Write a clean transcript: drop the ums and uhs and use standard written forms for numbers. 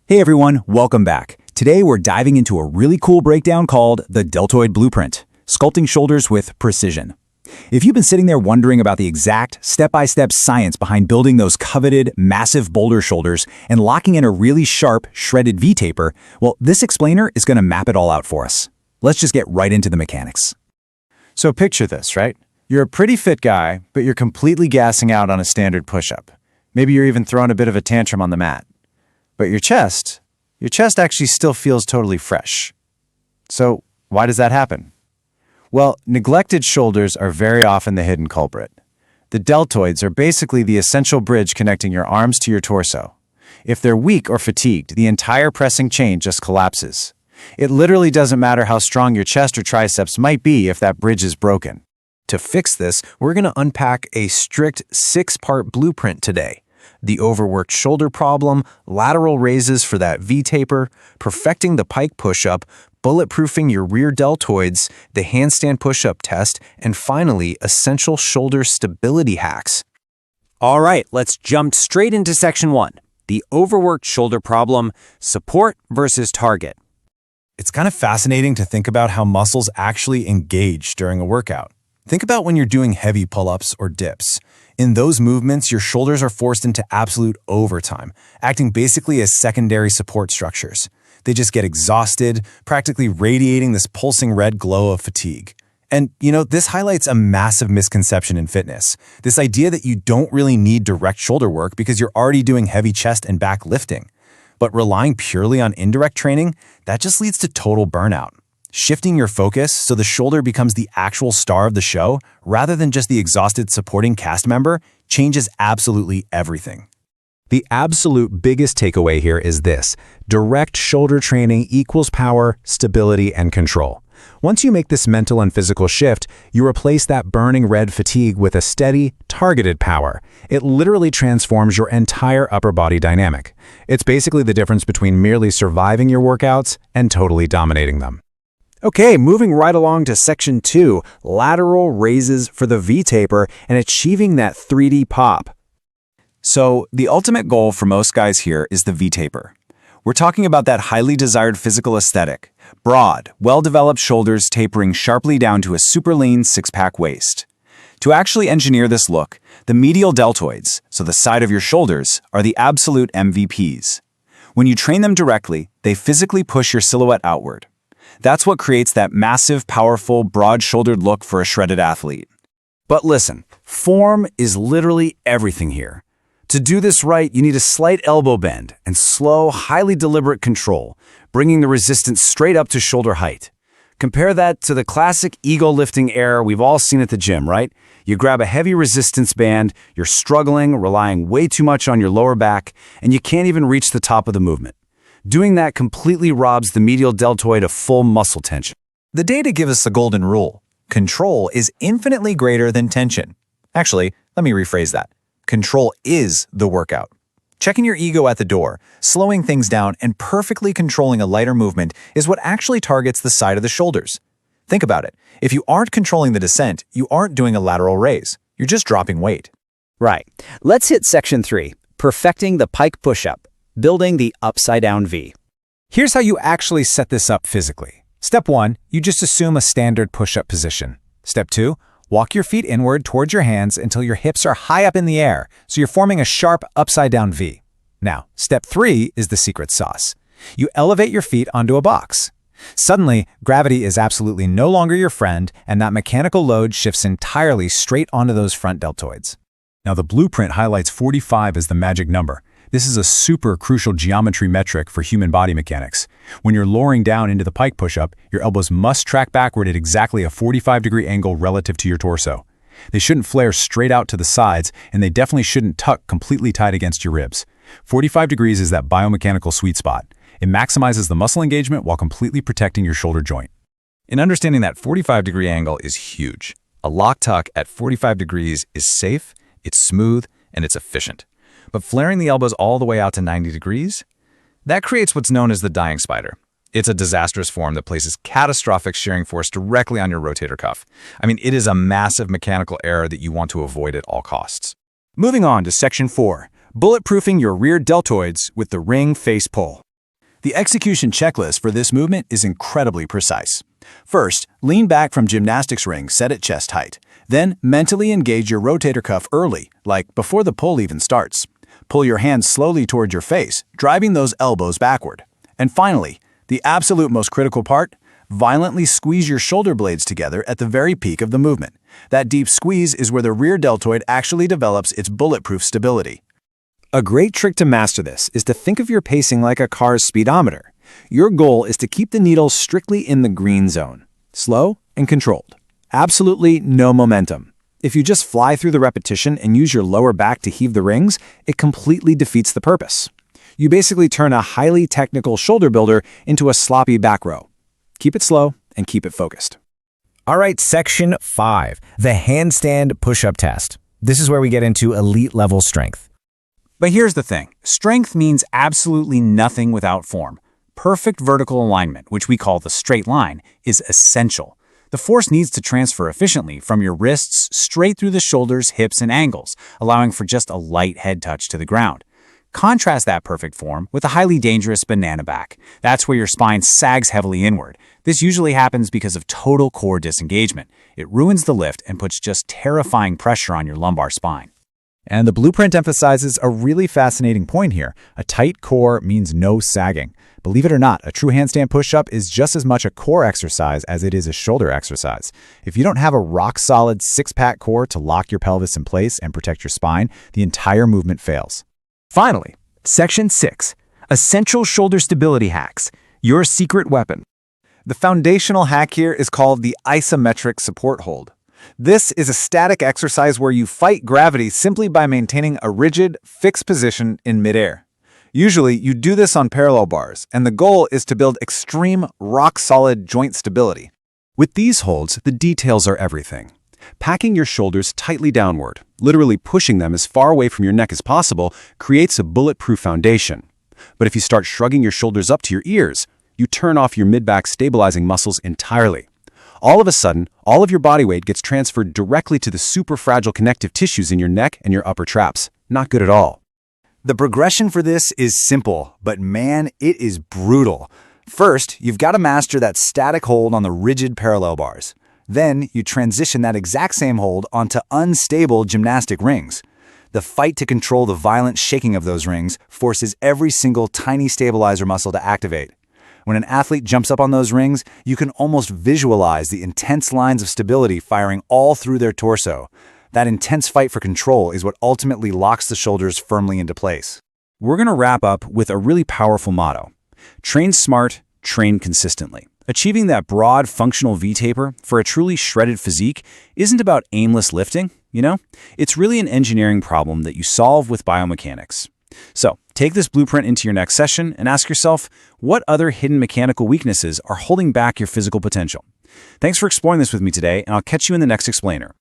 Hey everyone, welcome back. Today we're diving into a really cool breakdown called the Deltoid Blueprint, sculpting shoulders with precision. If you've been sitting there wondering about the exact step-by-step science behind building those coveted, massive boulder shoulders and locking in a really sharp, shredded V-taper, well, this explainer is going to map it all out for us. Let's just get right into the mechanics. So picture this, right? You're a pretty fit guy, but you're completely gassing out on a standard push-up. Maybe you're even throwing a bit of a tantrum on the mat. But your chest actually still feels totally fresh. So why does that happen? Well, neglected shoulders are very often the hidden culprit. The deltoids are basically the essential bridge connecting your arms to your torso. If they're weak or fatigued, the entire pressing chain just collapses. It literally doesn't matter how strong your chest or triceps might be if that bridge is broken. To fix this, we're going to unpack a strict 6-part blueprint today. The overworked shoulder problem, lateral raises for that V-taper, perfecting the pike push-up, bulletproofing your rear deltoids, the handstand push-up test, and finally, essential shoulder stability hacks. All right, let's jump straight into section 1, the overworked shoulder problem, support versus target. It's kind of fascinating to think about how muscles actually engage during a workout. Think about when you're doing heavy pull-ups or dips. In those movements, your shoulders are forced into absolute overtime, acting basically as secondary support structures. They just get exhausted, practically radiating this pulsing red glow of fatigue. And, this highlights a massive misconception in fitness. This idea that you don't really need direct shoulder work because you're already doing heavy chest and back lifting. But relying purely on indirect training, that just leads to total burnout. Shifting your focus so the shoulder becomes the actual star of the show, rather than just the exhausted supporting cast member, changes absolutely everything. The absolute biggest takeaway here is this: direct shoulder training equals power, stability, and control. Once you make this mental and physical shift, you replace that burning red fatigue with a steady, targeted power. It literally transforms your entire upper body dynamic. It's basically the difference between merely surviving your workouts and totally dominating them. Okay, moving right along to section 2, lateral raises for the V-taper and achieving that 3D pop. So the ultimate goal for most guys here is the V-taper. We're talking about that highly desired physical aesthetic: broad, well-developed shoulders tapering sharply down to a super lean six-pack waist. To actually engineer this look, the medial deltoids, so the side of your shoulders, are the absolute MVPs. When you train them directly, they physically push your silhouette outward. That's what creates that massive, powerful, broad-shouldered look for a shredded athlete. But listen, form is literally everything here. To do this right, you need a slight elbow bend and slow, highly deliberate control, bringing the resistance straight up to shoulder height. Compare that to the classic ego-lifting error we've all seen at the gym, right? You grab a heavy resistance band, you're struggling, relying way too much on your lower back, and you can't even reach the top of the movement. Doing that completely robs the medial deltoid of full muscle tension. The data give us the golden rule: control is infinitely greater than tension. Actually, let me rephrase that. Control is the workout. Checking your ego at the door, slowing things down, and perfectly controlling a lighter movement is what actually targets the side of the shoulders. Think about it. If you aren't controlling the descent, you aren't doing a lateral raise. You're just dropping weight. Right. Let's hit section 3, perfecting the pike push-up, building the upside-down V. Here's how you actually set this up physically. Step 1, you just assume a standard push-up position. Step 2, walk your feet inward towards your hands until your hips are high up in the air, so you're forming a sharp upside-down V. Now, step 3 is the secret sauce. You elevate your feet onto a box. Suddenly, gravity is absolutely no longer your friend, and that mechanical load shifts entirely straight onto those front deltoids. Now, the blueprint highlights 45 as the magic number. This is a super crucial geometry metric for human body mechanics. When you're lowering down into the pike push-up, your elbows must track backward at exactly a 45-degree angle relative to your torso. They shouldn't flare straight out to the sides, and they definitely shouldn't tuck completely tight against your ribs. 45 degrees is that biomechanical sweet spot. It maximizes the muscle engagement while completely protecting your shoulder joint. In understanding that 45-degree angle is huge. A lock tuck at 45 degrees is safe, it's smooth, and it's efficient. But flaring the elbows all the way out to 90 degrees? That creates what's known as the dying spider. It's a disastrous form that places catastrophic shearing force directly on your rotator cuff. It is a massive mechanical error that you want to avoid at all costs. Moving on to section 4, bulletproofing your rear deltoids with the ring face pull. The execution checklist for this movement is incredibly precise. First, lean back from gymnastics ring set at chest height. Then, mentally engage your rotator cuff early, like before the pull even starts. Pull your hands slowly toward your face, driving those elbows backward. And finally, the absolute most critical part, violently squeeze your shoulder blades together at the very peak of the movement. That deep squeeze is where the rear deltoid actually develops its bulletproof stability. A great trick to master this is to think of your pacing like a car's speedometer. Your goal is to keep the needle strictly in the green zone, slow and controlled. Absolutely no momentum. If you just fly through the repetition and use your lower back to heave the rings, it completely defeats the purpose. You basically turn a highly technical shoulder builder into a sloppy back row. Keep it slow and keep it focused. All right, section 5, the handstand push-up test. This is where we get into elite level strength. But here's the thing. Strength means absolutely nothing without form. Perfect vertical alignment, which we call the straight line, is essential. The force needs to transfer efficiently from your wrists straight through the shoulders, hips, and ankles, allowing for just a light head touch to the ground. Contrast that perfect form with a highly dangerous banana back. That's where your spine sags heavily inward. This usually happens because of total core disengagement. It ruins the lift and puts just terrifying pressure on your lumbar spine. And the blueprint emphasizes a really fascinating point here. A tight core means no sagging. Believe it or not, a true handstand push-up is just as much a core exercise as it is a shoulder exercise. If you don't have a rock-solid six-pack core to lock your pelvis in place and protect your spine, the entire movement fails. Finally, section 6, essential shoulder stability hacks, your secret weapon. The foundational hack here is called the isometric support hold. This is a static exercise where you fight gravity simply by maintaining a rigid, fixed position in midair. Usually, you do this on parallel bars, and the goal is to build extreme, rock-solid joint stability. With these holds, the details are everything. Packing your shoulders tightly downward, literally pushing them as far away from your neck as possible, creates a bulletproof foundation. But if you start shrugging your shoulders up to your ears, you turn off your mid-back stabilizing muscles entirely. All of a sudden, all of your body weight gets transferred directly to the super fragile connective tissues in your neck and your upper traps. Not good at all. The progression for this is simple, but man, it is brutal. First, you've got to master that static hold on the rigid parallel bars. Then, you transition that exact same hold onto unstable gymnastic rings. The fight to control the violent shaking of those rings forces every single tiny stabilizer muscle to activate. When an athlete jumps up on those rings, you can almost visualize the intense lines of stability firing all through their torso. That intense fight for control is what ultimately locks the shoulders firmly into place. We're going to wrap up with a really powerful motto. Train smart, train consistently. Achieving that broad, functional V-taper for a truly shredded physique isn't about aimless lifting, It's really an engineering problem that you solve with biomechanics. So, take this blueprint into your next session and ask yourself, what other hidden mechanical weaknesses are holding back your physical potential? Thanks for exploring this with me today, and I'll catch you in the next explainer.